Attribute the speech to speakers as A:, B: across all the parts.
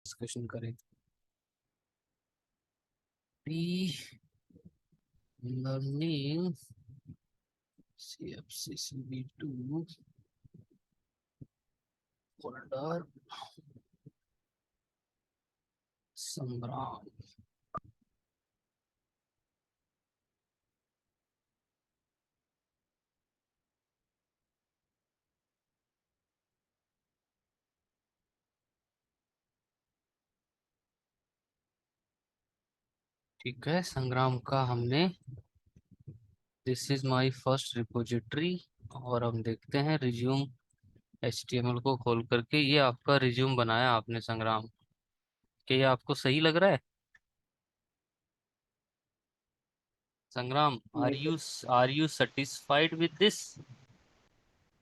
A: Discussion करें। P learning CFCCB2 folder संग्राम। ठीक है, संग्राम का हमने this is my first repository. और हम देखते हैं रिज्यूम HTML को खोल करके। ये आपका रिज्यूम बनाया आपने संग्राम, क्या ये आपको सही लग रहा है? संग्राम,
B: नहीं sir.
A: Are you satisfied with this?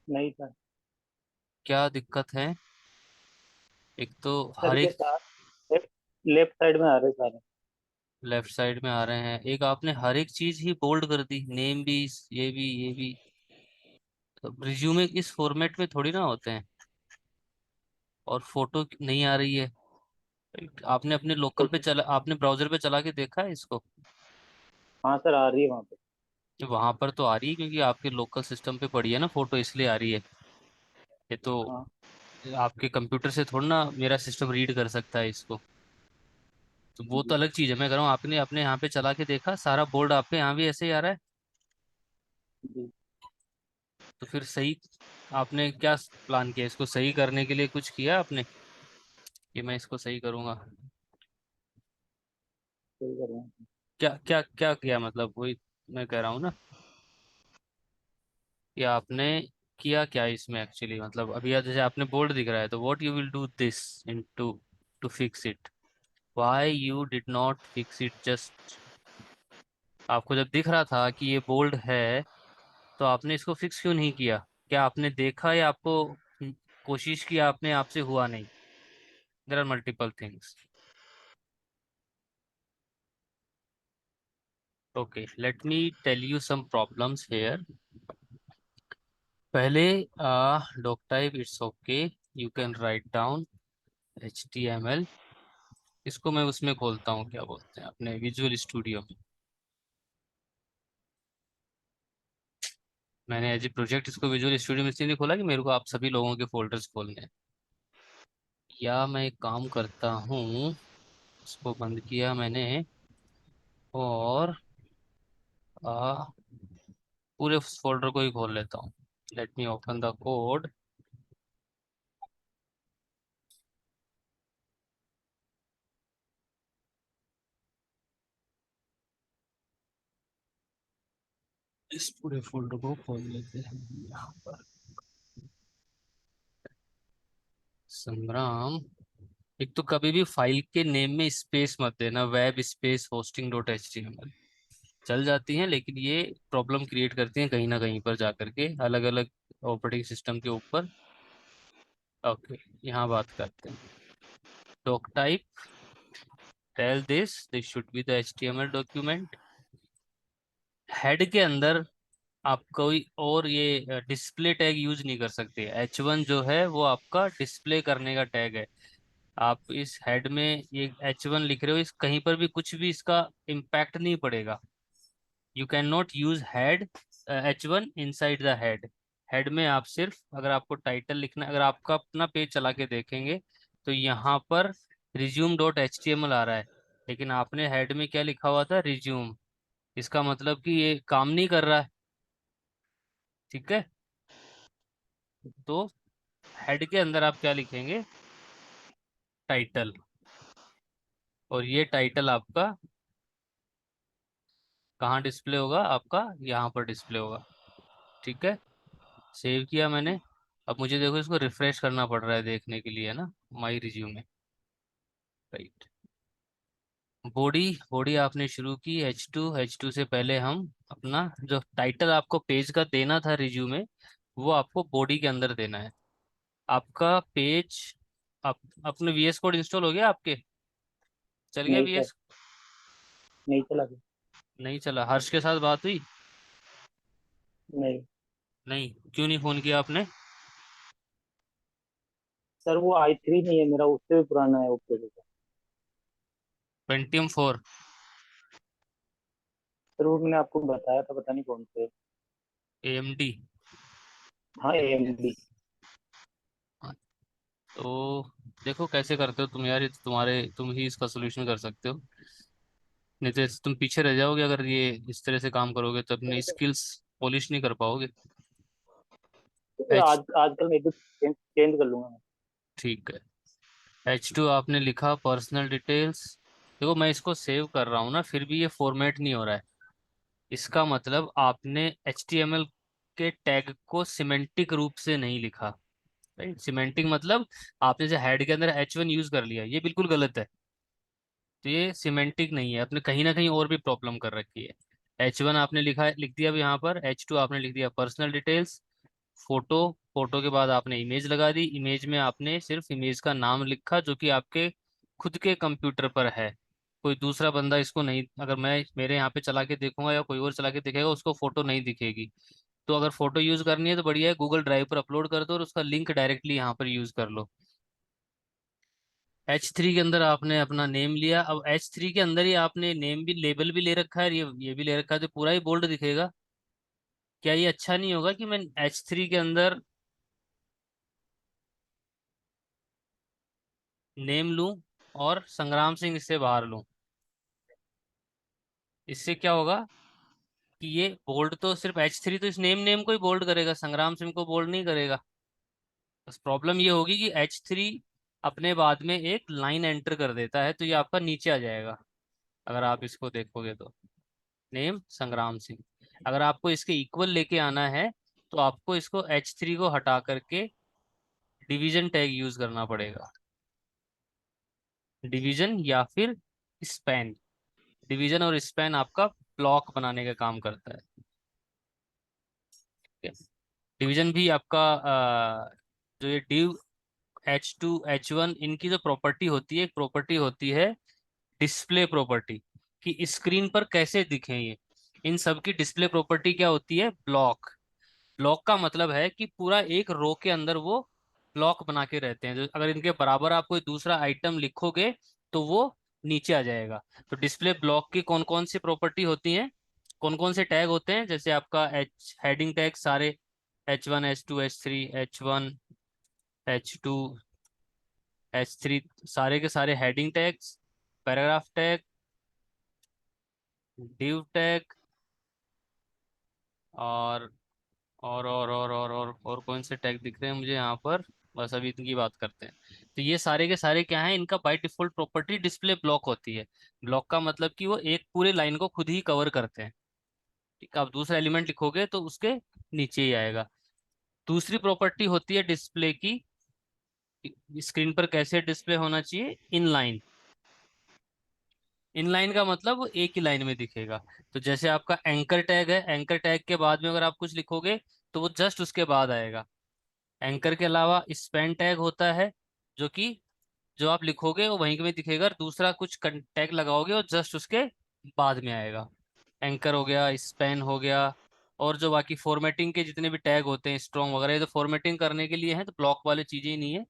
B: नहीं सर।
A: क्या दिक्कत है? एक तो
B: सर
A: हर
B: के
A: एक
B: साथ लेफ्ट लेफ्ट साइड में आ रहे सारे।
A: लेफ्ट साइड में आ रहे हैं, एक आपने हर एक चीज ही बोल्ड कर दी, नेम भी, ये भी। तो रिज्यूमे इस फॉर्मेट में थोड़ी ना होते हैं। और फोटो नहीं आ रही है। आपने अपने लोकल पे
B: फोटो।
A: चला, आपने ब्राउजर पे चला के देखा है इसको?
B: हाँ सर, आ रही है वहाँ पे।
A: वहां पर तो आ रही है क्योंकि आपके लोकल सिस्टम पे पड़ी है ना फोटो, इसलिए आ रही है। ये तो
B: हाँ
A: आपके कंप्यूटर से थोड़ा ना मेरा सिस्टम रीड कर सकता है इसको। तो वो तो
B: जी।
A: अलग चीज है। मैं कह रहा हूँ आपने अपने यहाँ पे चला के देखा, सारा बोर्ड आपके यहाँ भी ऐसे ही आ रहा है?
B: जी।
A: तो फिर सही, आपने क्या प्लान किया इसको सही करने के लिए? कुछ किया आपने कि मैं इसको सही करूंगा?
B: सही कर रहे हैं।
A: क्या क्या क्या किया, मतलब वही मैं कह रहा हूँ ना कि आपने किया क्या इसमें एक्चुअली। मतलब अभी जैसे आपने बोर्ड दिख रहा है, तो what you will do this in to to fix it? Why you did not fix it just? आपको जब दिख रहा था कि ये बोल्ड है, तो आपने इसको फिक्स क्यों नहीं किया? क्या आपने देखा या आपको कोशिश की आपने, आपसे हुआ नहीं? There are multiple things. Okay, let me tell you some problems here. पहले doc type it's okay, you can write down HTML। इसको मैं उसमें खोलता हूँ, क्या बोलते हैं अपने विजुअल स्टूडियो में। मैंने एज ए प्रोजेक्ट इसको विजुअल स्टूडियो में इसलिए नहीं खोला कि मेरे को आप सभी लोगों के फोल्डर्स खोलने हैं। या मैं एक काम करता हूँ, इसको बंद किया मैंने, और आ, पूरे उस फोल्डर को ही खोल लेता हूँ। Let me open the code. इस पूरे फोल्डर को खोल लेते हैं यहाँ पर। संग्राम। एक तो कभी भी फाइल के नेम में स्पेस मत देना, web space hosting dot HTML। चल जाती हैं लेकिन ये प्रॉब्लम क्रिएट करती हैं कहीं ना कहीं पर जाकर के, अलग अलग ऑपरेटिंग सिस्टम के ऊपर। ओके, यहाँ बात करते हैं। Doc type, tell this should be the HTML document. Head के अंदर आप कोई और ये डिस्प्ले टैग यूज नहीं कर सकते। H1 जो है वो आपका डिस्प्ले करने का टैग है। आप इस हेड में ये H1 लिख रहे हो, इस कहीं पर भी कुछ भी इसका इम्पैक्ट नहीं पड़ेगा। You can not use head H1 inside the head. Head में आप सिर्फ, अगर आपको टाइटल लिखना, अगर आपका अपना पेज चला के देखेंगे तो यहाँ पर resume.html आ रहा है, लेकिन आपने हेड में क्या लिखा हुआ था? रिज्यूम। इसका मतलब कि ये काम नहीं कर रहा है। ठीक है, तो हेड के अंदर आप क्या लिखेंगे? टाइटल। और ये टाइटल आपका कहाँ डिस्प्ले होगा? आपका यहाँ पर डिस्प्ले होगा। ठीक है, सेव किया मैंने। अब मुझे देखो इसको रिफ्रेश करना पड़ रहा है देखने के लिए, है ना, माई रिज्यूमे। राइट। बॉडी, बॉडी आपने शुरू की H2 से पहले हम अपना जो टाइटल आपको पेज का देना था रिज्यूमे, वो आपको बॉडी के अंदर देना है। आपका पेज, आप अपने VS कोड इंस्टॉल हो गया आपके? चल गया
B: नहीं सर,
A: VS?
B: नहीं चला गया।
A: नहीं चला? हर्ष के साथ बात हुई?
B: नहीं
A: नहीं? क्यों नहीं फोन किया आपने?
B: सर वो i3 नहीं है मेरा, उससे भी पुराना है वो प्रोसेसर।
A: Pentium 4?
B: सर वो मैंने आपको बताया था, पता नहीं कौन से।
A: AMD?
B: हाँ AMD।
A: तो देखो कैसे करते हो तुम यार, ये तो तुम ही इसका सोल्यूशन कर सकते हो। नहीं तो ऐसे तुम पीछे रह जाओगे, अगर ये इस तरह से काम करोगे तो अपनी स्किल्स पॉलिश नहीं कर पाओगे।
B: तो
A: एच
B: आजकल मैं तो चेंज चेंज कर लूंगा मैं।
A: ठीक है। H2 आपने लिखा, पर्सनल डिटेल्स। देखो मैं इसको सेव कर रहा हूँ ना, फिर भी ये फॉर्मेट नहीं हो रहा है। इसका मतलब आपने HTML के टैग को सिमेंटिक रूप से नहीं लिखा। राइट, सिमेंटिक मतलब आपने जो हेड के अंदर H1 यूज कर लिया, ये बिल्कुल गलत है। तो ये सिमेंटिक नहीं है, आपने कहीं ना कहीं और भी प्रॉब्लम कर रखी है। H1 आपने लिख दिया अब यहाँ पर, H2 आपने लिख दिया पर्सनल डिटेल्स। फोटो, फोटो के बाद आपने इमेज लगा दी, इमेज में आपने सिर्फ इमेज का नाम लिखा जो कि आपके खुद के कंप्यूटर पर है। कोई दूसरा बंदा इसको नहीं, अगर मैं मेरे यहाँ पे चला के देखूंगा या कोई और चला के देखेगा, उसको फोटो नहीं दिखेगी। तो अगर फोटो यूज करनी है तो बढ़िया है, गूगल ड्राइव पर अपलोड कर दो और उसका लिंक डायरेक्टली यहाँ पर यूज कर लो। H3 के अंदर आपने अपना नेम लिया, अब H3 के अंदर ही आपने नेम भी, लेबल भी ले रखा है, ये भी ले रखा है, तो पूरा ही बोल्ड दिखेगा। क्या ये अच्छा नहीं होगा कि मैं H3 के अंदर नेम लूं और संग्राम सिंह इससे बाहर लूं? इससे क्या होगा कि ये बोल्ड तो सिर्फ H3 तो इस नेम नेम को ही बोल्ड करेगा, संग्राम सिंह को बोल्ड नहीं करेगा। बस प्रॉब्लम ये होगी कि H3 अपने बाद में एक लाइन एंटर कर देता है, तो ये आपका नीचे आ जाएगा। अगर आप इसको देखोगे तो नेम संग्राम सिंह, अगर आपको इसके इक्वल लेके आना है तो आपको इसको H3 को हटा करके डिवीजन टैग यूज करना पड़ेगा। डिवीजन या फिर स्पैन। डिवीजन और स्पैन आपका ब्लॉक बनाने का काम करता है। डिवीजन भी आपका जो ये div H2 H1, इनकी जो प्रॉपर्टी होती है, एक प्रॉपर्टी होती है डिस्प्ले प्रॉपर्टी, कि स्क्रीन पर कैसे दिखें ये। इन सब की डिस्प्ले प्रॉपर्टी क्या होती है? ब्लॉक। ब्लॉक का मतलब है कि पूरा एक रो के अंदर वो ब्लॉक बना के रहते हैं, जो अगर इनके बराबर आप कोई दूसरा आइटम लिखोगे तो वो नीचे आ जाएगा। तो डिस्प्ले ब्लॉक की कौन कौन सी प्रॉपर्टी होती हैं, कौन कौन से टैग होते हैं? जैसे आपका एच हेडिंग टैग सारे, H1 H2 H3 H1 H2 H3, सारे के सारे heading tags, paragraph tag, div tag, और और कौन से टैग दिख रहे हैं मुझे यहाँ पर? बस अभी इनकी बात करते हैं। तो ये सारे के सारे क्या हैं, इनका by default property display block होती है। ब्लॉक का मतलब कि वो एक पूरे लाइन को खुद ही कवर करते हैं। ठीक है, आप दूसरा एलिमेंट लिखोगे तो उसके नीचे ही आएगा। दूसरी प्रॉपर्टी होती है डिस्प्ले की, स्क्रीन पर कैसे डिस्प्ले होना चाहिए? इनलाइन। इनलाइन का मतलब वो एक ही लाइन में दिखेगा। तो जैसे आपका एंकर टैग है, एंकर टैग के बाद में अगर आप कुछ लिखोगे तो वो जस्ट उसके बाद आएगा। एंकर के अलावा स्पैन टैग होता है, जो कि जो आप लिखोगे वो वहीं में दिखेगा, और दूसरा कुछ टैग लगाओगे और जस्ट उसके बाद में आएगा। एंकर हो गया, स्पैन हो गया, और जो बाकी फॉर्मेटिंग के जितने भी टैग होते हैं, स्ट्रॉन्ग वगैरह, ये तो फॉर्मेटिंग करने के लिए है, तो ब्लॉक वाली चीजें ही नहीं है।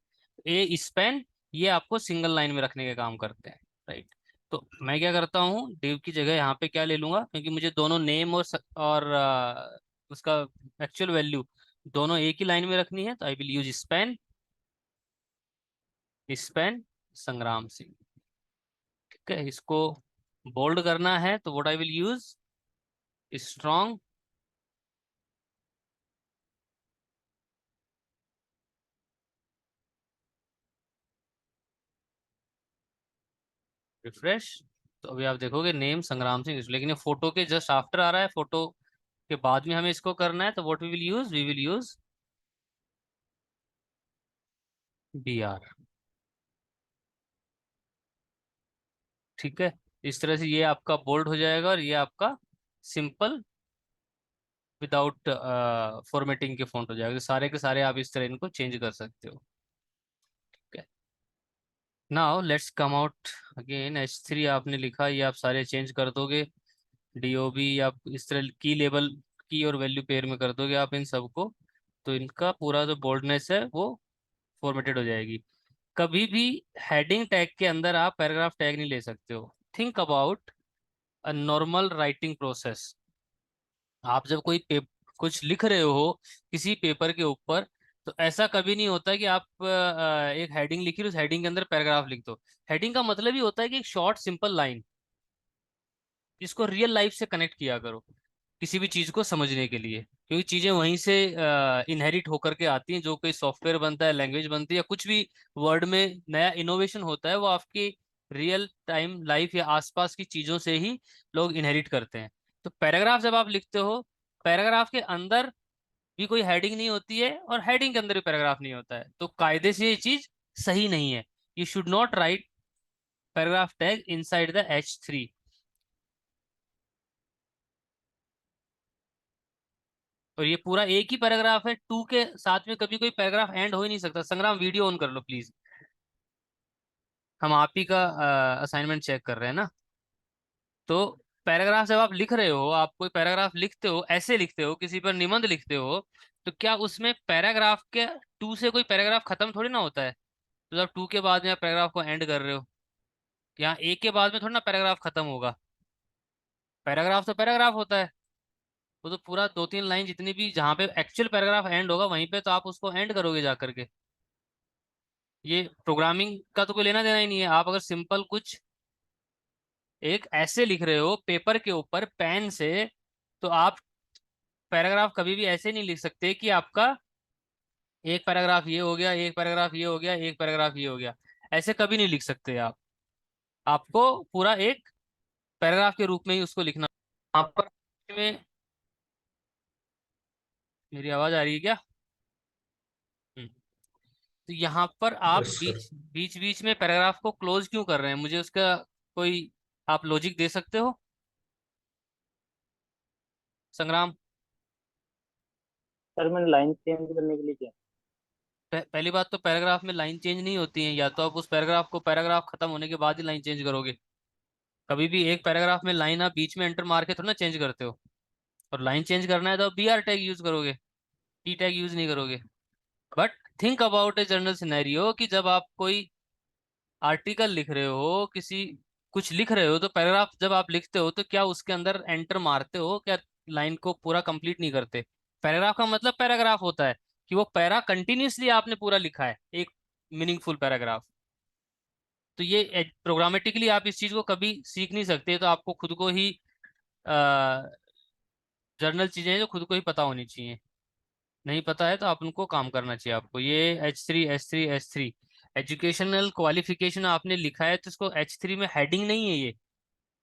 A: ये स्पैन, ये आपको सिंगल लाइन में रखने का काम करते हैं। राइट। तो मैं क्या करता हूँ, डिव की जगह यहाँ पे क्या ले लूंगा, क्योंकि मुझे दोनों नेम उसका एक्चुअल वैल्यू दोनों एक ही लाइन में रखनी है, तो I will use span, span संग्राम सिंह। ठीक है, इसको बोल्ड करना है तो what I will use, strong, refresh. तो अभी आप देखोगे नेम संग्राम सिंह, लेकिन ये फोटो के जस्ट आफ्टर आ रहा है, फोटो के बाद में हमें इसको करना है, तो what we will use BR। ठीक है, इस तरह से ये आपका बोल्ड हो जाएगा, और ये आपका सिंपल विदाउट फॉर्मेटिंग के फॉन्ट हो जाएगा। तो सारे के सारे आप इस तरह इनको चेंज कर सकते हो। ठीक है, now let's come out again. H3 आपने लिखा, ये आप सारे चेंज कर दोगे। DOB आप इस तरह की लेबल की और वैल्यू पेयर में कर दोगे आप इन सबको, तो इनका पूरा जो बोल्डनेस है वो फॉर्मेटेड हो जाएगी। कभी भी हेडिंग टैग के अंदर आप पैराग्राफ टैग नहीं ले सकते हो। Think about a normal writing process. आप जब कुछ लिख रहे हो किसी पेपर के ऊपर, तो ऐसा कभी नहीं होता कि आप एक हेडिंग लिखी उस हेडिंग के अंदर पैराग्राफ लिख दो। हेडिंग का मतलब ही होता है कि एक शॉर्ट सिंपल लाइन, जिसको रियल लाइफ से कनेक्ट किया करो किसी भी चीज को समझने के लिए, क्योंकि चीजें वहीं से इनहेरिट होकर के आती हैं। जो कोई सॉफ्टवेयर बनता है, लैंग्वेज बनती है, या कुछ भी वर्ड में नया इनोवेशन होता है, वो आपकी रियल टाइम लाइफ या आसपास की चीजों से ही लोग इनहेरिट करते हैं। तो पैराग्राफ जब आप लिखते हो, पैराग्राफ के अंदर भी कोई हेडिंग नहीं होती है और हेडिंग के अंदर भी पैराग्राफ नहीं होता है, तो कायदे से ये चीज सही नहीं है। You should not right paragraph tag inside the H3। और ये पूरा एक ही पैराग्राफ है, टू के साथ में कभी कोई पैराग्राफ एंड हो ही नहीं सकता। संग्राम, वीडियो ऑन कर लो प्लीज। हम आप ही का असाइनमेंट चेक कर रहे हैं ना। तो पैराग्राफ जब आप लिख रहे हो, आप कोई पैराग्राफ लिखते हो, ऐसे लिखते हो, किसी पर निबंध लिखते हो, तो क्या उसमें पैराग्राफ के टू से कोई पैराग्राफ खत्म थोड़ी ना होता है। तो जब टू के बाद में आप पैराग्राफ को एंड कर रहे हो, यहाँ एक के बाद में थोड़ी ना पैराग्राफ खत्म होगा। पैराग्राफ तो पैराग्राफ होता है। वो तो पूरा दो तीन लाइन जितनी भी, जहाँ पे एक्चुअल पैराग्राफ एंड होगा वहीं पे तो आप उसको एंड करोगे जा करके। ये प्रोग्रामिंग का तो कोई लेना देना ही नहीं है। आप अगर सिंपल कुछ एक ऐसे लिख रहे हो पेपर के ऊपर पेन से, तो आप पैराग्राफ कभी भी ऐसे नहीं लिख सकते कि आपका एक पैराग्राफ ये हो गया, एक पैराग्राफ ये हो गया, एक पैराग्राफ ये हो गया। ऐसे कभी नहीं लिख सकते आप। आपको पूरा एक पैराग्राफ के रूप में ही उसको लिखना। आप पर में मेरी आवाज आ रही है क्या? हम्म। तो यहाँ पर आप
C: यस सर।
A: बीच बीच बीच में पैराग्राफ को क्लोज क्यों कर रहे हैं, मुझे उसका कोई आप लॉजिक दे सकते हो संग्राम?
B: सर मैंने लाइन चेंज करने के लिए किया।
A: पहली बात तो पैराग्राफ में लाइन चेंज नहीं होती है। या तो आप उस पैराग्राफ को पैराग्राफ खत्म होने के बाद ही लाइन चेंज करोगे। कभी भी एक पैराग्राफ में लाइन आप बीच में एंटर मार के थोड़ा ना चेंज करते हो। और लाइन चेंज करना है तो आप BR टैग यूज करोगे, T टैग यूज नहीं करोगे। But think about a general scenario कि जब आप कोई आर्टिकल लिख रहे हो, किसी कुछ लिख रहे हो, तो पैराग्राफ जब आप लिखते हो तो क्या उसके अंदर एंटर मारते हो, क्या लाइन को पूरा कंप्लीट नहीं करते? पैराग्राफ का मतलब पैराग्राफ होता है कि वो पैरा कंटिन्यूअसली आपने पूरा लिखा है, एक मीनिंगफुल पैराग्राफ। तो ये प्रोग्रामेटिकली आप इस चीज को कभी सीख नहीं सकते। तो आपको खुद को ही जर्नल चीजें हैं जो खुद को ही पता होनी चाहिए। नहीं पता है तो आप उनको काम करना चाहिए आपको। ये H3 एजुकेशनल क्वालिफिकेशन आपने लिखा है, तो इसको H3 में हेडिंग नहीं है ये।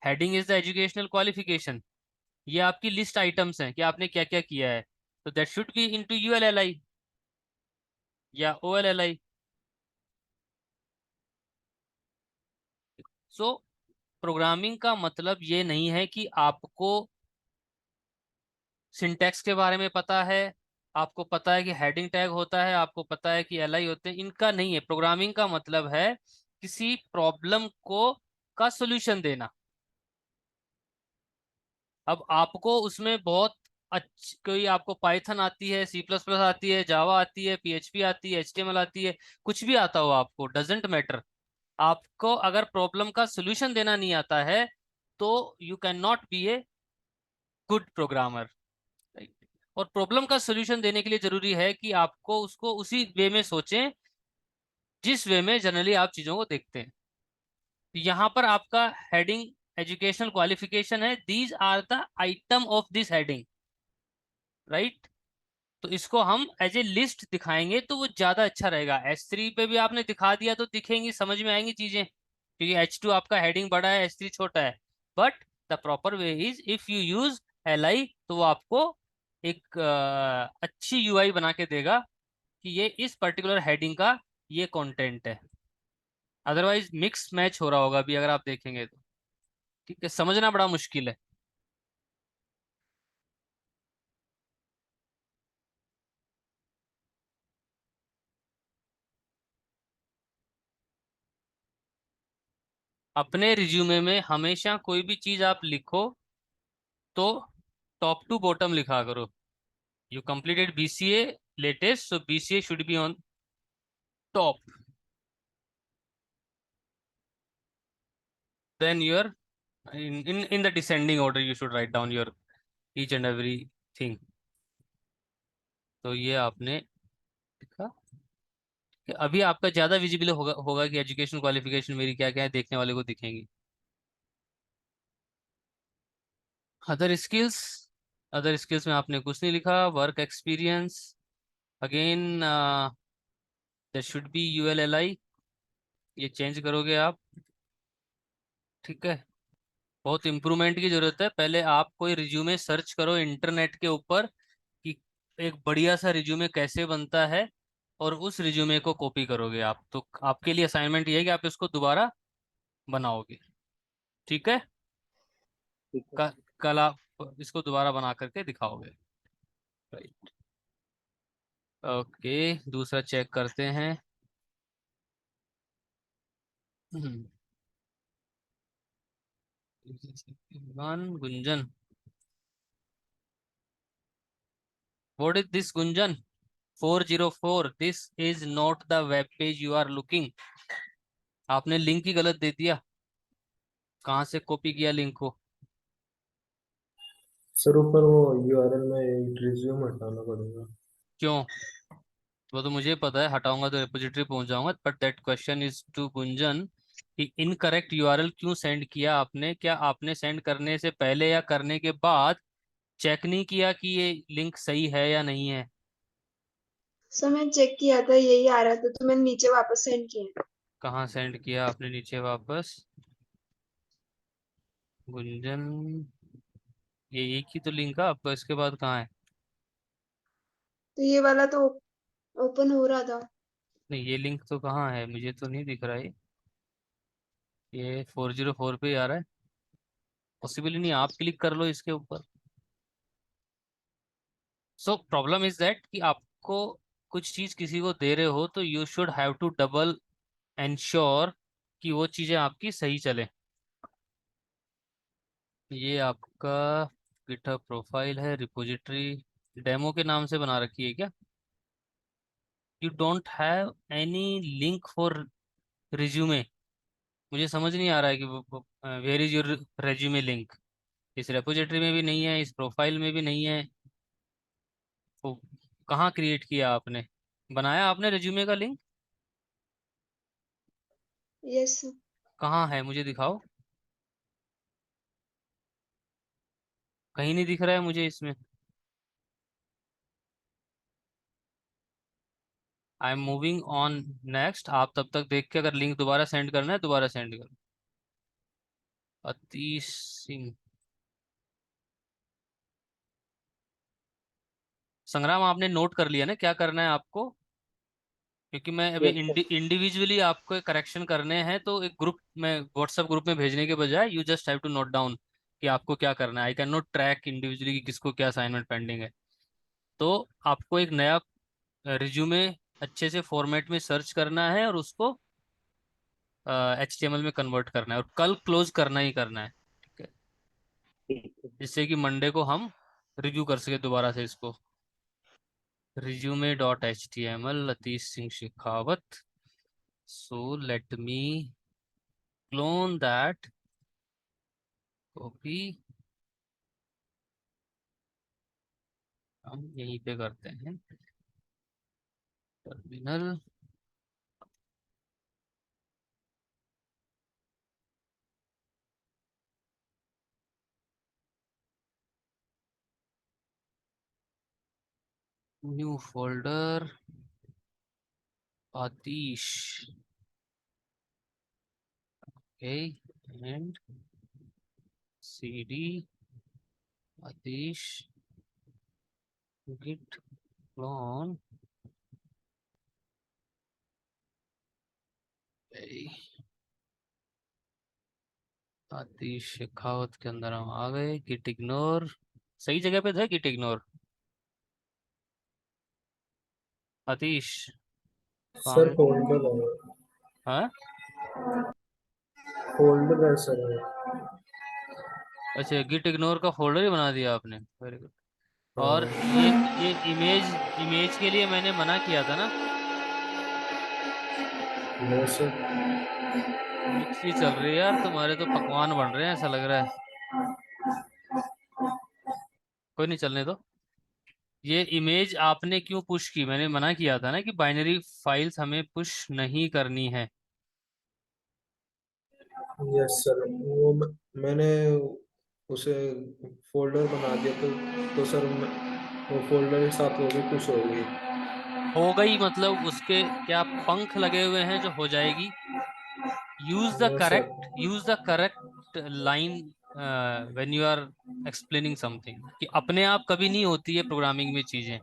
A: Heading is the educational qualification. ये आपकी लिस्ट आइटम्स हैं कि आपने क्या क्या किया है। तो that should be into ULLI या OLLI। सो प्रोग्रामिंग का मतलब ये नहीं है कि आपको सिंटैक्स के बारे में पता है, आपको पता है कि हेडिंग टैग होता है, आपको पता है कि LI होते हैं। इनका नहीं है। प्रोग्रामिंग का मतलब है किसी प्रॉब्लम को का सॉल्यूशन देना। अब आपको उसमें बहुत अच्छी कोई, आपको पाइथन आती है, C++ आती है, जावा आती है, PHP आती है, HTML आती है, कुछ भी आता हो आपको, डजेंट मैटर। आपको अगर प्रॉब्लम का सॉल्यूशन देना नहीं आता है, तो you can not be a good programmer. और प्रॉब्लम का सॉल्यूशन देने के लिए जरूरी है कि आपको उसको उसी वे में सोचें जिस वे में जनरली आप चीजों को देखते हैं। तो यहाँ पर आपका हेडिंग एजुकेशनल क्वालिफिकेशन है। These are the item of this heading, right? तो इसको हम एज ए लिस्ट दिखाएंगे तो वो ज्यादा अच्छा रहेगा। H3 पे भी आपने दिखा दिया तो दिखेंगी, समझ में आएंगी चीजें, क्योंकि H2 आपका हेडिंग बड़ा है, H3 छोटा है। But the proper way is if you use LI, तो वो आपको एक अच्छी UI बना के देगा कि ये इस पर्टिकुलर हेडिंग का ये कंटेंट है। अदरवाइज मिक्स मैच हो रहा होगा अभी अगर आप देखेंगे तो। ठीक है, समझना बड़ा मुश्किल है। अपने रिज्यूमे में हमेशा कोई भी चीज आप लिखो तो टॉप टू बॉटम लिखा करो। You completed BCA latest, so BCA should be on top, then your in the descending order you should write down your each and every thing. तो ये आपने लिखा कि अभी आपका ज्यादा विजिबल होगा होगा कि एजुकेशन क्वालिफिकेशन मेरी क्या क्या है, देखने वाले को दिखेंगी। अदर स्किल्स, अदर स्किल्स में आपने कुछ नहीं लिखा। Work experience, again that should be ULLI, ये चेंज करोगे आप। ठीक है, बहुत इम्प्रूवमेंट की जरूरत है। पहले आप कोई रिज्यूमे सर्च करो इंटरनेट के ऊपर कि एक बढ़िया सा रिज्यूमे कैसे बनता है, और उस रिज्यूमे को कॉपी करोगे आप। तो आपके लिए असाइनमेंट ये है कि आप इसको दोबारा बनाओगे। ठीक है,
B: ठीक है।
A: क- कल आप इसको दोबारा बना करके दिखाओगे। राइट, ओके, दूसरा चेक करते हैं। One Gunjan, what is this Gunjan? 404, this is not the web page you are looking. आपने लिंक ही गलत दे दिया। कहाँ से कॉपी किया लिंक को?
C: सर ऊपर वो यूआरएल में रिज्यूम हटाना पड़ेगा।
A: क्यों? वो तो मुझे पता है, हटाऊंगा तो रिपोजिटरी पहुंच जाऊंगा। But that question is to Gunjan कि इनकरेक्ट यूआरएल क्यों सेंड किया आपने? क्या आपने सेंड करने से पहले या करने के बाद चेक नहीं किया कि ये लिंक सही है या नहीं है?
D: सर मैंने चेक किया था, यही आ रहा था तो मैंने नीचे वापस सेंड किया।
A: कहाँ सेंड किया आपने नीचे वापस? गुंजन, ये एक ही तो लिंक है आपका, इसके बाद कहाँ है?
D: तो ये वाला तो ओपन हो रहा था।
A: नहीं, ये लिंक तो कहाँ है? मुझे तो नहीं दिख रहा है। ये 404 पे ही आ रहा है। पॉसिबल नहीं, आप क्लिक कर लो इसके ऊपर। सो प्रॉब्लम इज दैट कि आपको कुछ चीज किसी को दे रहे हो तो you should have to double ensure कि वो चीजें आपकी सही चले। ये आपका गिटहब प्रोफाइल है, रिपोजिटरी डेमो के नाम से बना रखी है क्या? You don't have any link for resume. मुझे समझ नहीं आ रहा है कि where is your resume link. इस रेपोजिटरी में भी नहीं है, इस प्रोफाइल में भी नहीं है। तो कहाँ क्रिएट किया आपने? बनाया आपने रेज्यूमे का लिंक?
D: Yes sir.
A: कहाँ है, मुझे दिखाओ। कहीं नहीं दिख रहा है मुझे इसमें। I am moving on next. आप तब तक देख के, अगर लिंक दोबारा सेंड करना है दोबारा सेंड करो। अतीश सिंह, संग्राम आपने नोट कर लिया ना क्या करना है आपको? क्योंकि मैं अभी
B: यस सर।
A: इंडिविजुअली आपको करेक्शन करने हैं, तो एक ग्रुप में, व्हाट्सएप ग्रुप में भेजने के बजाय you just have to note down कि आपको क्या करना है। I can not track individually कि किसको क्या असाइनमेंट पेंडिंग है। तो आपको एक नया रिज्यूमे अच्छे से फॉर्मेट में सर्च करना है और उसको HTML में कन्वर्ट करना है, और कल क्लोज करना ही करना है। ठीक है,
B: ठीक है।
A: जिससे कि मंडे को हम रिव्यू कर सके दोबारा से इसको। resume.html, Latish Singh Shekhawat. So let me clone that, copy, हम यहीं पे करते हैं। Terminal, new folder, Atish, okay, and cd Atish git clone, Atish Shekhawat के अंदर हम आ गए। गिट इग्नोर, सही जगह पे था गिट इग्नोर। आतिश कहाँ
C: सर
A: है?
C: फोल्डर है,
A: हाँ,
C: फोल्डर है सर।
A: अच्छा, गिट इग्नोर का फोल्डर ही बना दिया आपने, वेरी गुड। और
C: हाँ
A: ये इमेज, इमेज के लिए मैंने मना किया था ना।
C: No sir.
A: मिक्सी चल रही है यार, तुम्हारे तो पकवान बन रहे हैं ऐसा लग रहा है। कोई नहीं, चलने दो। ये इमेज आपने क्यों पुश की? मैंने मना किया था ना कि बाइनरी फाइल्स हमें पुश नहीं करनी है।
C: यस सर, वो मैंने उसे फोल्डर बना दिया, तो सर वो फोल्डर के साथ वो भी पुश हो गई।
A: हो गई मतलब उसके क्या पंख लगे हुए हैं जो हो जाएगी?
C: No sir.
A: Use the correct line when you are explaining something, कि अपने आप कभी नहीं होती है प्रोग्रामिंग में चीजें।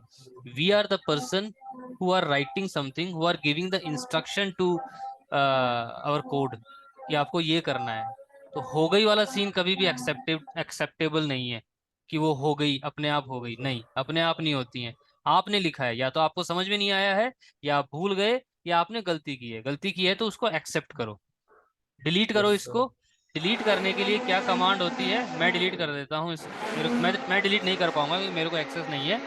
A: We are the person who are writing something, who are giving the instruction to our code कि आपको ये करना है। तो हो गई वाला सीन कभी भी एक्सेप्टेबल नहीं है, कि वो हो गई अपने आप हो गई, नहीं, अपने आप नहीं होती हैं। आपने लिखा है, या तो आपको समझ में नहीं आया है, या आप भूल गए, या आपने गलती की है। गलती की है तो उसको एक्सेप्ट करो, डिलीट करो
C: यस
A: इसको।
C: सर।
A: डिलीट करने के लिए क्या कमांड होती है? मैं डिलीट कर देता हूँ इस मेरे को, मैं डिलीट नहीं कर पाऊंगा क्योंकि मेरे को एक्सेस नहीं है।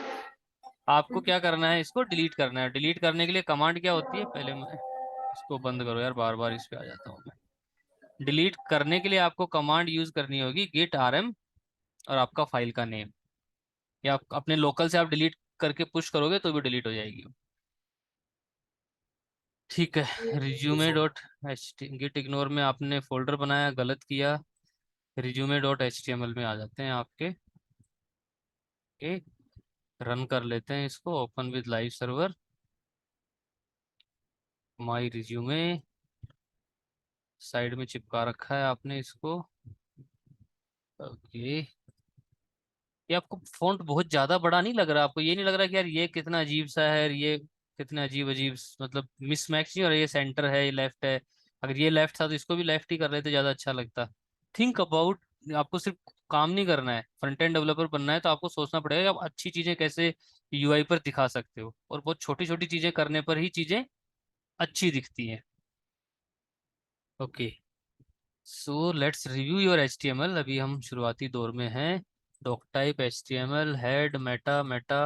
A: आपको क्या करना है? इसको डिलीट करना है। डिलीट करने के लिए कमांड क्या होती है? पहले मैं इसको बंद करो यार, बार बार इस पे आ जाता हूँ मैं। डिलीट करने के लिए आपको कमांड यूज करनी होगी git rm, और आपका फाइल का नेम, या अपने लोकल से आप डिलीट करके पुश करोगे तो भी डिलीट हो जाएगी। ठीक है,
C: okay
A: resume
C: sir.
A: Dot H git ignore में आपने फोल्डर बनाया, गलत किया। Resume dot H T M L में आ जाते हैं आपके। ओके, रन कर लेते हैं इसको, open with live server, my resume. Side में चिपका रखा है आपने इसको। ओके, ये आपको फॉन्ट बहुत ज्यादा बड़ा नहीं लग रहा? आपको ये नहीं लग रहा कि यार ये कितना अजीब सा है, ये कितना अजीब अजीब मतलब मिसमैच नहीं हो रहा? ये सेंटर है, ये लेफ्ट है। अगर ये लेफ्ट था तो इसको भी लेफ्ट ही कर रहे तो ज्यादा अच्छा लगता। थिंक अबाउट, आपको सिर्फ काम नहीं करना है, फ्रंट एंड डेवलपर बनना है, तो आपको सोचना पड़ेगा कि आप अच्छी चीजें कैसे यूआई पर दिखा सकते हो, और बहुत छोटी छोटी चीजें करने पर ही चीजें अच्छी दिखती हैं। Okay, so let's review your H T M L. अभी हम शुरुआती दौर में हैं। Doc type H T M L, head, meta, meta,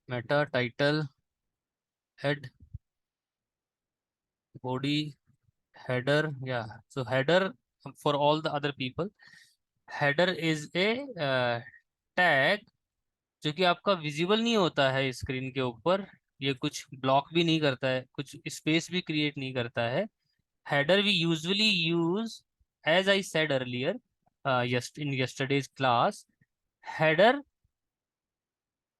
A: meta title, head, body, header, या so header for all the other people. Header is a tag जो कि आपका विजिबल नहीं होता है स्क्रीन के ऊपर। ये कुछ ब्लॉक भी नहीं करता है, कुछ स्पेस भी क्रिएट नहीं करता है। Header we usually use, as I said earlier in yesterday's class, header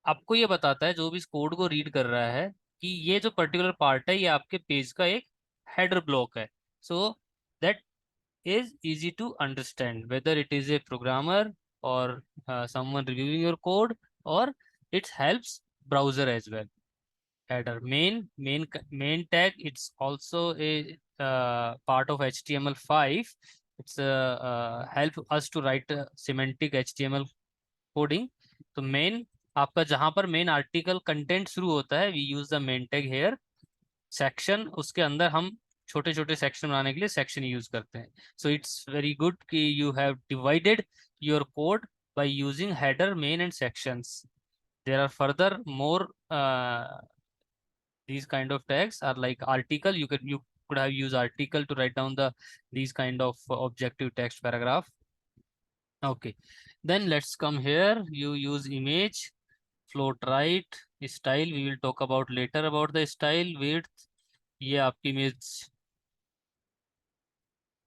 A: आपको ये बताता है, जो भी इस कोड को रीड कर रहा है, कि ये जो पर्टिकुलर पार्ट है ये आपके पेज का एक हेडर ब्लॉक है। So that is easy to understand whether it is a programmer or someone reviewing your code, or it helps browser as well. Header, main tag, it's also a part of HTML5. It's help us to write semantic HTML coding. तो main, आपका जहां पर main article content शुरू होता है, we use the main tag here. Section, उसके अंदर हम छोटे छोटे सेक्शन बनाने के लिए सेक्शन यूज करते हैं। सो इट्स वेरी गुड कि you have divided your code by using header, main and sections. There are further more, these kind of tags are like article. You could have used article to write down the these kind of objective text paragraph. Okay, then let's come here. You use image, float right, style we will talk about later about the style, width। ये आपकी image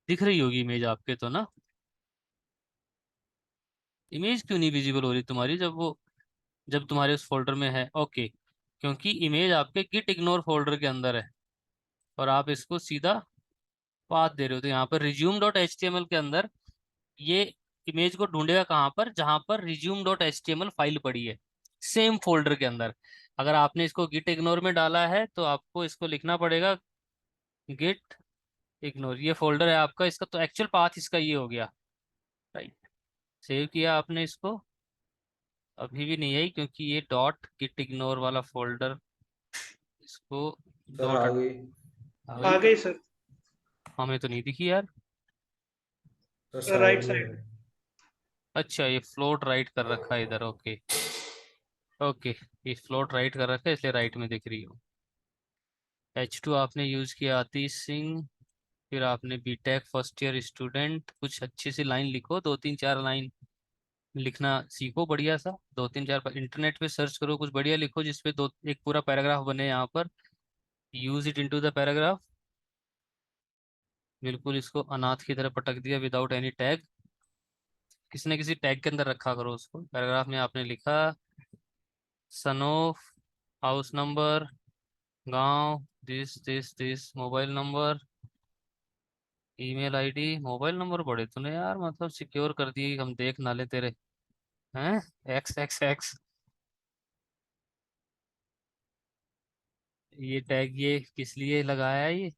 A: दिख रही होगी, image आपके तो ना। Image क्यों नहीं विजिबल हो रही तुम्हारी, जब तुम्हारे उस फोल्डर में है? ओके, क्योंकि इमेज आपके गिट इग्नोर फोल्डर के अंदर है, और आप इसको सीधा पाथ दे रहे हो। तो यहाँ पर resume dot H T M L के अंदर ये इमेज को ढूंढेगा कहाँ पर? जहां पर resume dot H T M L file पड़ी है, सेम फोल्डर के अंदर। अगर आपने इसको गिट इग्नोर में डाला है तो आपको इसको लिखना पड़ेगा गिट इग्नोर। ये फोल्डर है आपका, इसका तो एक्चुअल पाथ इसका ये हो गया, राइट। सेव किया आपने इसको, अभी भी नहीं आई क्योंकि ये डॉट गिट इग्नोर वाला फोल्डर, इसको
C: सर
A: डॉट
C: आ गई।
A: आ
B: आ
A: गई।
B: गई सर।
A: हमें तो नहीं दिखी यार।
C: सर साइड
B: राइट
C: में
B: साइड।
C: है।
A: अच्छा, ये फ्लोट राइट कर रखा है इधर। ओके, ओके, ये फ्लोट राइट कर रखा है इसलिए राइट में दिख रही हो। H2 आपने यूज किया आतिश सिंह। फिर आपने बीटेक फर्स्ट ईयर स्टूडेंट। कुछ अच्छी सी लाइन लिखो, 2 3 4 लाइन लिखना सीखो बढ़िया सा। 2 3 4 पर इंटरनेट पे सर्च करो, कुछ बढ़िया लिखो जिसपे दो एक पूरा पैराग्राफ बने यहाँ पर। Use it into the paragraph. बिल्कुल इसको अनाथ की तरह पटक दिया विदाउट एनी टैग। किसी न किसी टैग के अंदर रखा करो उसको। पैराग्राफ में आपने लिखा सन ऑफ, हाउस नंबर, गांव, this this this, mobile number, email ID. Mobile number बड़े तूने यार मतलब सिक्योर कर दिए, हम देख ना ले तेरे। हैं? X x x. ये टैग ये किस लिए लगाया है? ये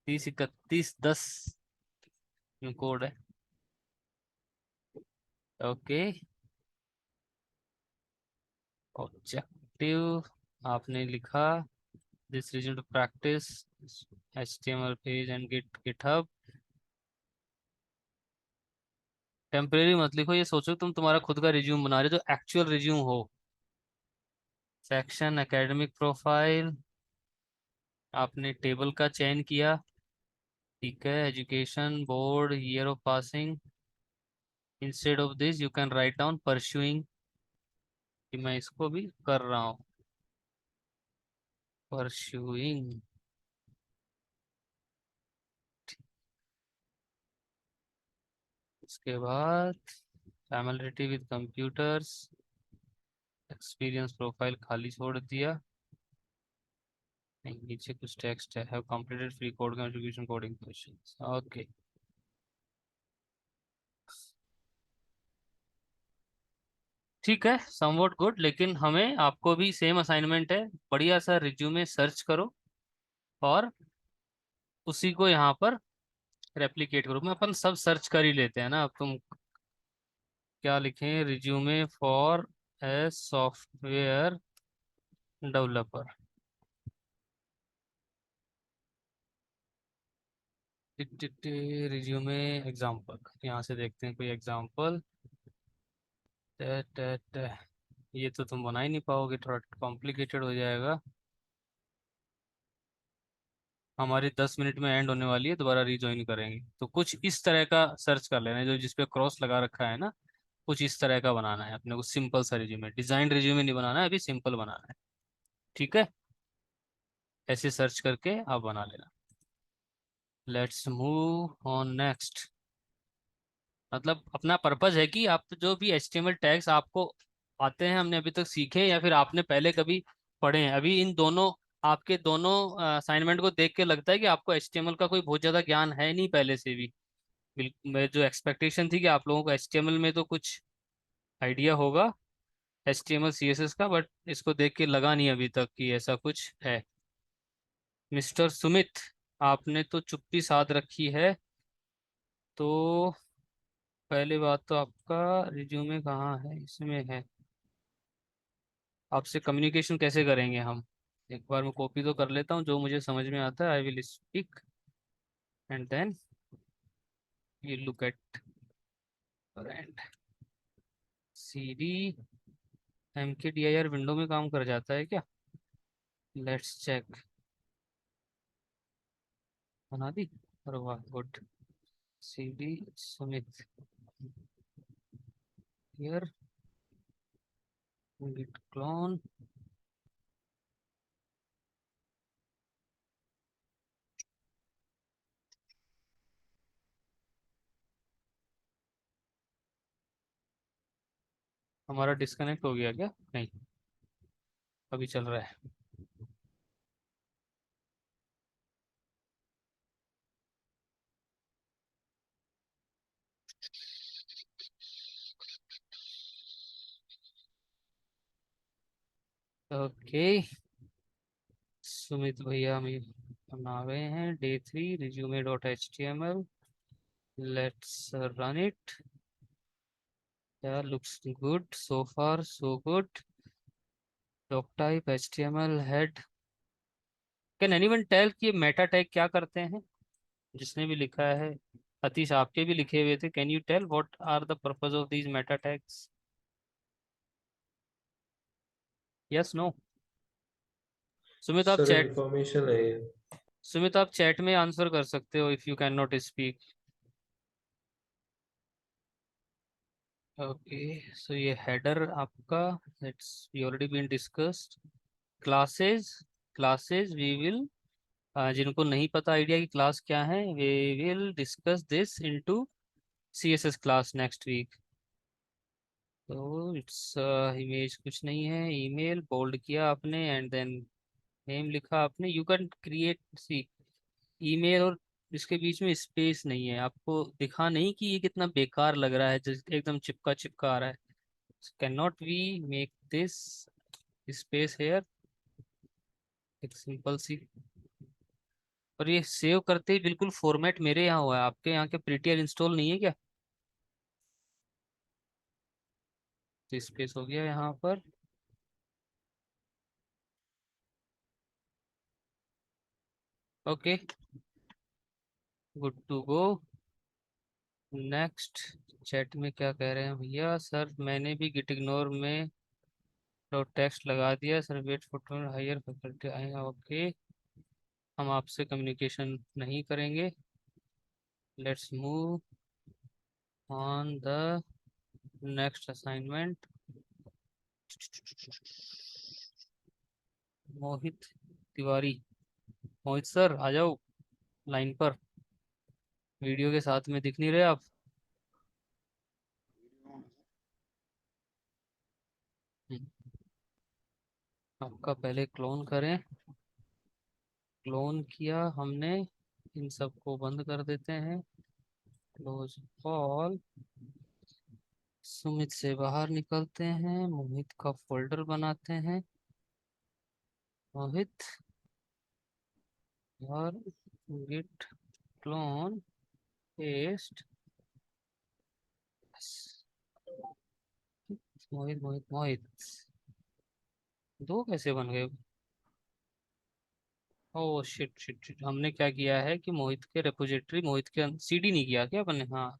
A: 30 31 10 कोड है। ओके। ऑब्जेक्टिव आपने लिखा this reason to practice HTML page and GitHub. Temporary मत लिखो, ये सोचो तुम तुम्हारा खुद का रिज्यूम बना रहे हो जो एक्चुअल रिज्यूम हो। सेक्शन एकेडमिक प्रोफाइल आपने टेबल का चयन किया। ठीक है। Education board, year of passing. Instead of this you can write down pursuing, कि मैं इसको भी कर रहा हूँ। परस्यूइंग। उसके बाद familiarity with computers, experience profile खाली छोड़ दिया। नहीं, नीचे कुछ टेक्स्ट है। Have completed free code contribution coding questions. Okay. ठीक है, समवॉट गुड। लेकिन हमें आपको भी सेम असाइनमेंट है। बढ़िया सा रिज्यूमे सर्च करो और उसी को यहाँ पर रेप्लिकेट करो। मैं अपन सब सर्च कर ही लेते हैं ना। अब तुम क्या लिखें? Resume for a software developer. Resume example, यहाँ से देखते हैं कोई एग्जाम्पल। ये तो तुम बना ही नहीं पाओगे, थोड़ा कॉम्प्लिकेटेड हो जाएगा। हमारी 10 मिनट में एंड होने वाली है, दोबारा रिज्वाइन करेंगे। तो कुछ इस तरह का सर्च कर लेना है, जो जिसपे क्रॉस लगा रखा है ना। कुछ इस तरह का बनाना है अपने को। सिंपल सा रिज्यूमे, डिजाइन रिज्यूमे नहीं बनाना है, अभी सिंपल बनाना है। ठीक है। ऐसे सर्च करके आप बना लेना। Let's move on next. मतलब अपना पर्पज है कि आप जो भी HTML टैग्स आपको आते हैं, हमने अभी तक सीखे या फिर आपने पहले कभी पढ़े हैं। अभी इन दोनों, आपके दोनों असाइनमेंट को देख के लगता है कि आपको HTML का कोई बहुत ज़्यादा ज्ञान है नहीं पहले से भी। बिल्कुल, मैं जो एक्सपेक्टेशन थी कि आप लोगों को HTML में तो कुछ आइडिया होगा, HTML CSS का, बट इसको देख के लगा नहीं अभी तक कि ऐसा कुछ है। मिस्टर सुमित, आपने तो चुप्पी साध रखी है। तो पहली बात तो आपका रिज्यूमे कहाँ है? इसमें है। आपसे कम्युनिकेशन कैसे करेंगे हम? एक बार मैं कॉपी तो कर लेता हूँ, जो मुझे समझ में आता है I will speak and then you look at and CD। MKDIR window में काम कर जाता है क्या? Let's check. बना दी? अरे वाह, good. CD Sumit here, git clone। हमारा डिस्कनेक्ट हो गया क्या? नहीं, अभी चल रहा है। ओके। सुमित भैया हम बना रहे हैं Day 3 resume.html। Let's run it. Yeah, looks good so far, so good. Doc type HTML head. Can anyone tell कि ये मेटा टैग क्या करते हैं? जिसने भी लिखा है, अतीश आपके भी लिखे हुए थे। Can you tell what are the purpose of these meta tags? Yes, no? Sumit आप
C: सर
A: चैट
C: इंफॉर्मेशन है ये।
A: सुमित आप चैट में आंसर कर सकते हो if you can not speak. Okay, so ये हेडर आपका, it's already been discussed. Classes, classes we will, जिनको नहीं पता आइडिया की क्लास क्या है, we will discuss this into CSS class next week. तो इट्स इमेज कुछ नहीं है, ईमेल बोल्ड किया आपने एंड देन नेम लिखा आपने। You can create, see email और इसके बीच में स्पेस नहीं है, आपको दिखा नहीं कि ये कितना बेकार लग रहा है, जैसे एकदम चिपका चिपका आ रहा है। Can not we make this space here, एक सिंपल सी। और ये सेव करते ही बिल्कुल फॉर्मेट मेरे यहाँ हुआ है, आपके यहाँ के प्रीटियर इंस्टॉल नहीं है क्या? तो स्पेस हो गया यहाँ पर। Okay, good to go. Next, chat में क्या कह रहे हैं भैया? सर मैंने भी गिट इग्नोर में तो टेक्स्ट लगा दिया sir, wait for higher faculty आएगा। ओके, हम आपसे कम्युनिकेशन नहीं करेंगे। Let's move on the next assignment. Mohit Tiwari, Mohit sir आ जाओ लाइन पर। वीडियो के साथ में दिख नहीं रहे आप। हम्म, आपका पहले क्लोन करें। क्लोन किया हमने, इन सबको बंद कर देते हैं। Close all. सुमित से बाहर निकलते हैं, मोहित का फोल्डर बनाते हैं। मोहित और गिट क्लोन पेस्ट। मोहित मोहित मोहित, दो कैसे बन गए? ओह शिट शिट शिट, हमने क्या किया है कि मोहित के रेपोजिटरी, मोहित के सीडी नहीं किया क्या अपने? हाँ,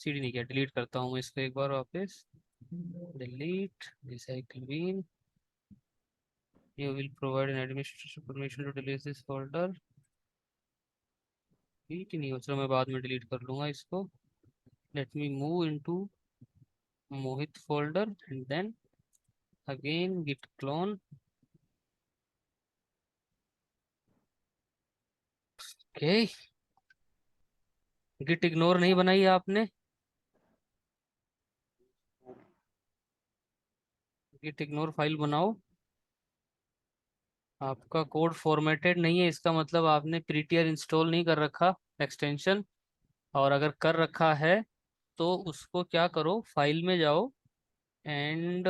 A: सीडी नहीं किया। डिलीट करता हूँ मैं इसको एक बार वापस। Delete recycle bin. You will provide an administration permission to delete this folder. Delete ही नहीं हो, चलो मैं बाद में डिलीट कर लूंगा इसको। Let me move into Mohit folder and then again git clone. Okay, git ignore नहीं बनाई है आपने? गिट इग्नोर फाइल बनाओ। आपका कोड फॉर्मेटेड नहीं है, इसका मतलब आपने प्रीटियर इंस्टॉल नहीं कर रखा एक्सटेंशन। और अगर कर रखा है तो उसको क्या करो, फाइल में जाओ and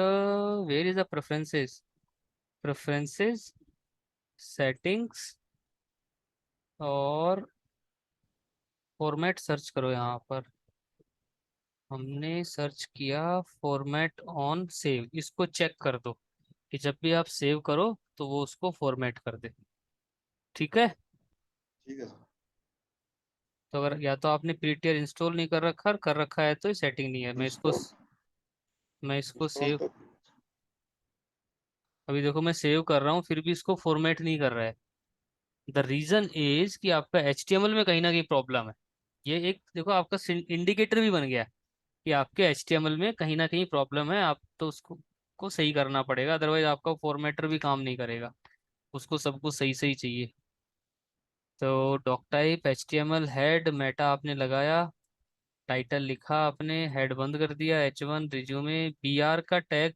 A: where is the preferences, preferences, settings और फॉर्मेट सर्च करो यहाँ पर। हमने सर्च किया फॉर्मेट ऑन सेव, इसको चेक कर दो कि जब भी आप सेव करो तो वो उसको फॉर्मेट कर दे। ठीक है?
E: ठीक है सर।
A: तो अगर या तो आपने प्रीटियर इंस्टॉल नहीं कर रखा, कर रखा है तो ये सेटिंग नहीं है।
E: इंस्टॉल
A: मैं इसको
E: इंस्टॉल
A: सेव,
E: तो
A: अभी देखो मैं सेव कर रहा हूँ फिर भी इसको फॉर्मेट नहीं कर रहा है। द रीजन इज कि आपका HTML में कहीं ना कहीं प्रॉब्लम है। ये एक देखो आपका इंडिकेटर भी बन गया कि आपके HTML में कहीं ना कहीं प्रॉब्लम है, आप तो उसको को सही करना पड़ेगा, अदरवाइज आपका फॉर्मेटर भी काम नहीं करेगा। उसको सब कुछ सही सही चाहिए। तो doc type HTML head meta आपने लगाया, टाइटल लिखा आपने, हेड बंद कर दिया, H1 रिज्यूमे। BR का टैग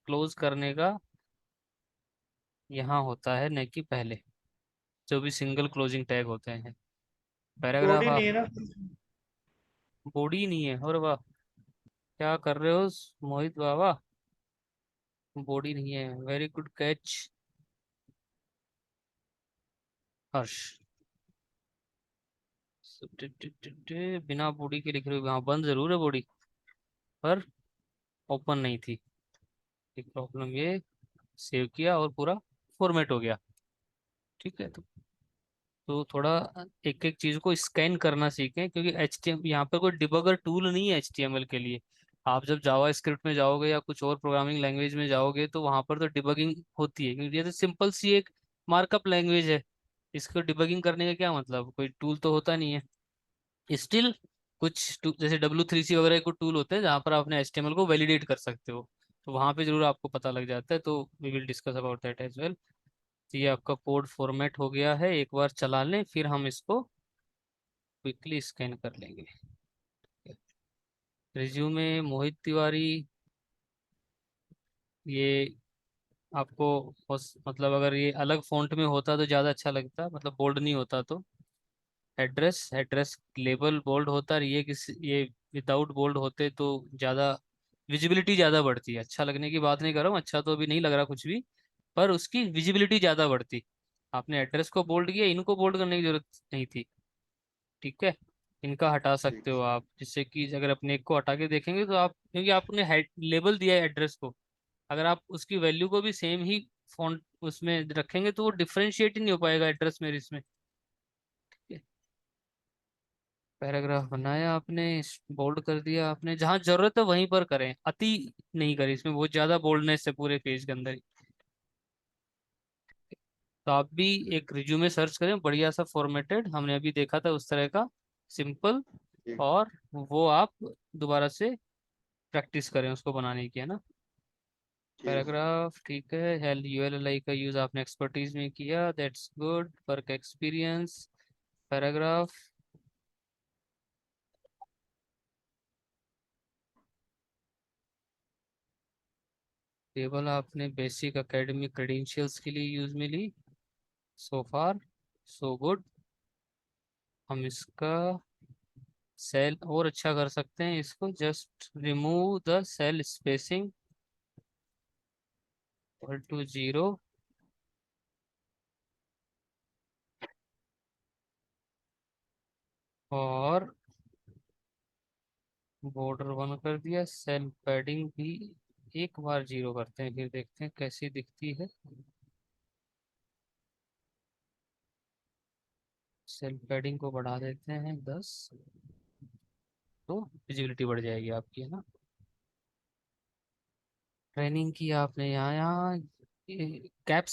A: क्लोज करने का यहाँ होता है, न कि पहले जो भी सिंगल क्लोजिंग टैग होते हैं। पैराग्राफ
B: बॉडी नहीं
A: आप,
B: है ना।
A: बॉडी नहीं है और वाह, क्या कर रहे हो मोहित बाबा? बॉडी नहीं है, वेरी गुड कैच हर्ष। बिना बॉडी के लिख रहे हो, हाँ बंद जरूर है बॉडी पर ओपन नहीं थी। एक प्रॉब्लम ये, सेव किया और पूरा फॉर्मेट हो गया। ठीक है, तो थोड़ा एक एक चीज को स्कैन करना सीखें, क्योंकि HTML यहाँ पर कोई डिबगर टूल नहीं है HTML के लिए। आप जब जावा स्क्रिप्ट में जाओगे या कुछ और प्रोग्रामिंग लैंग्वेज में जाओगे तो वहां पर तो डिबगिंग होती है, क्योंकि ये तो सिंपल सी एक मार्कअप लैंग्वेज है। इसको डिबगिंग करने का क्या मतलब, कोई टूल तो होता नहीं है स्टिल। कुछ जैसे W3C वगैरह कुछ टूल होते हैं जहाँ पर आपने HTML को वैलिडेट कर सकते हो, तो वहां पे जरूर आपको पता लग जाता है। तो we will discuss about that as well. तो ये आपका कोड फॉर्मेट हो गया है, एक बार चला लें फिर हम इसको क्विकली स्कैन कर लेंगे। रिज्यूमे मोहित तिवारी, ये आपको मतलब अगर ये अलग फॉन्ट में होता तो ज़्यादा अच्छा लगता, मतलब बोल्ड नहीं होता तो। एड्रेस एड्रेस लेबल बोल्ड होता है, ये विदाउट बोल्ड होते तो ज़्यादा विजिबिलिटी ज़्यादा बढ़ती है। अच्छा लगने की बात नहीं कर रहा हूँ, अच्छा तो अभी नहीं लग रहा कुछ भी, पर उसकी विजिबिलिटी ज़्यादा बढ़ती। आपने एड्रेस को बोल्ड किया, इनको बोल्ड करने की जरूरत नहीं थी। ठीक है, इनका हटा
E: ठीक।
A: सकते हो आप, जिससे कि अगर अपने एक को हटा के देखेंगे तो आप, क्योंकि आपने हेड लेबल दिया है एड्रेस को, अगर आप उसकी वैल्यू को भी सेम ही फॉन्ट उसमें रखेंगे तो वो डिफरेंशिएट ही नहीं हो पाएगा एड्रेस में इसमें। पैराग्राफ बनाया आपने, बोल्ड कर दिया आपने, जहां जरूरत है वहीं पर करें, अति नहीं करें इसमें बहुत ज्यादा बोल्डनेस है पूरे पेज के अंदर ही। तो आप भी एक रिज्यूमे सर्च करें बढ़िया सा फॉर्मेटेड, हमने अभी देखा था उस तरह का, सिंपल।
E: ठीक।
A: और वो आप दोबारा से प्रैक्टिस करें उसको बनाने की, है ना।
E: ठीक।
A: पैराग्राफ ठीक है, हेल ULLI का यूज आपने एक्सपर्टीज में किया, that's good, work experience. Paragraph table आपने बेसिक एकेडमिक क्रेडेंशियल्स के लिए यूज में ली, सो फार सो गुड। हम इसका सेल और अच्छा कर सकते हैं, इसको just remove the cell spacing equal to 0, और बॉर्डर 1 कर दिया। सेल पैडिंग भी एक बार 0 करते हैं, फिर देखते हैं कैसी दिखती है। सेल पैडिंग को बढ़ा देते हैं 10, तो विजिबिलिटी बढ़ जाएगी आपकी, है ना। ट्रेनिंग की आपने यहाँ यहाँ कैप्स